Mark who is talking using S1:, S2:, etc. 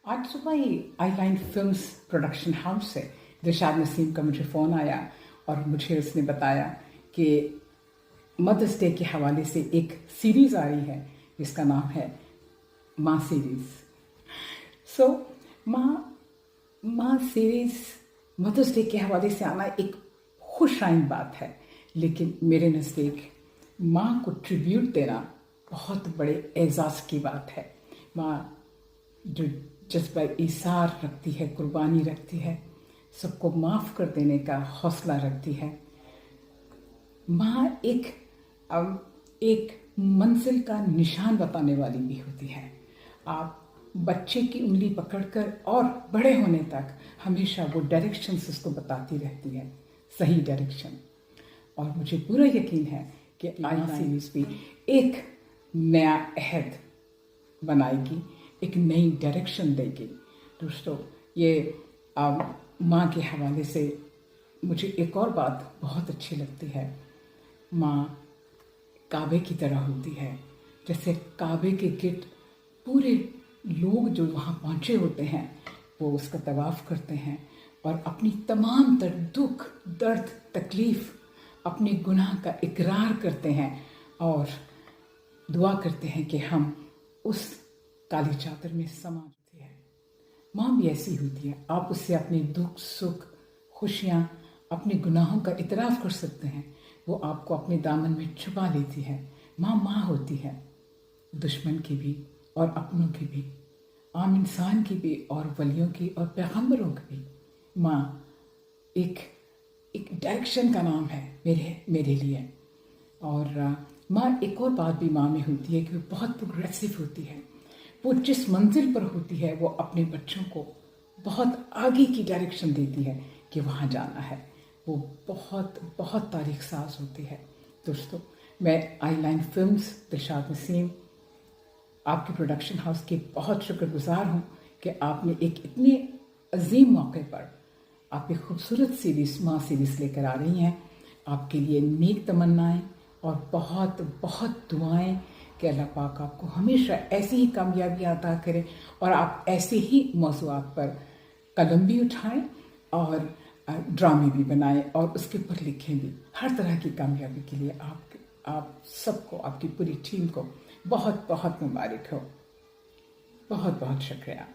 S1: आज सुबह ही आई line films production house से दिलशाद नसीम का मुझे फ़ोन आया और मुझे उसने बताया कि मदर्स डे के हवाले से एक सीरीज़ आ रही है जिसका नाम है माँ सीरीज़। सो माँ सीरीज़ मदर्स डे के हवाले से आना एक खुश आइन बात है, लेकिन मेरे नज़दीक माँ को ट्रिब्यूट देना बहुत बड़े एजाज़ की बात है। माँ जो जज्बा ईसार रखती है, कुर्बानी रखती है, सबको माफ़ कर देने का हौसला रखती है। माँ एक मंजिल का निशान बताने वाली भी होती है। आप बच्चे की उंगली पकड़कर और बड़े होने तक हमेशा वो डायरेक्शंस उसको बताती रहती है, सही डायरेक्शन। और मुझे पूरा यकीन है कि आई सीरीज़ भी एक नया अहद बनाएगी, एक नई डायरेक्शन देगी। दोस्तों, ये माँ के हवाले से मुझे एक और बात बहुत अच्छी लगती है। माँ काबे की तरह होती है, जैसे काबे के गिर्द पूरे लोग जो वहाँ पहुँचे होते हैं वो उसका तवाफ़ करते हैं और अपनी तमाम तर दुख, दर्द, तकलीफ़, अपने गुनाह का इकरार करते हैं और दुआ करते हैं कि हम उस काली चादर में समा जाती है। माँ भी ऐसी होती है। आप उससे अपने दुख, सुख, खुशियाँ, अपने गुनाहों का इतराफ़ कर सकते हैं। वो आपको अपने दामन में छुपा लेती है। माँ होती है, दुश्मन की भी और अपनों की भी, आम इंसान की भी और वलियों की और पैगंबरों की भी। माँ एक डायरेक्शन का नाम है मेरे लिए। और माँ एक और बात भी माँ में होती है कि वो बहुत प्रोग्रेसिव होती है। वो जिस मंजिल पर होती है वो अपने बच्चों को बहुत आगे की डायरेक्शन देती है कि वहाँ जाना है। वो बहुत बहुत तारीख साज होती है। दोस्तों, मैं आई लाइन फिल्म्स दिलशाद नसीम आपके प्रोडक्शन हाउस की बहुत शुक्रगुजार हूँ कि आपने एक इतने अजीम मौके पर आप एक खूबसूरत सीरीज़ माँ सीरीज़ लेकर आ रही हैं। आपके लिए नेक तमन्नाएं और बहुत बहुत दुआएं कि अल्लाह पाक आपको हमेशा ऐसी ही कामयाबियाँ अता करे और आप ऐसे ही मौज़ूआत पर कलम भी उठाएं और ड्रामे भी बनाएं और उसके ऊपर लिखें भी। हर तरह की कामयाबी के लिए आप सबको, आपकी पूरी टीम को बहुत बहुत मुबारक हो। बहुत बहुत शुक्रिया।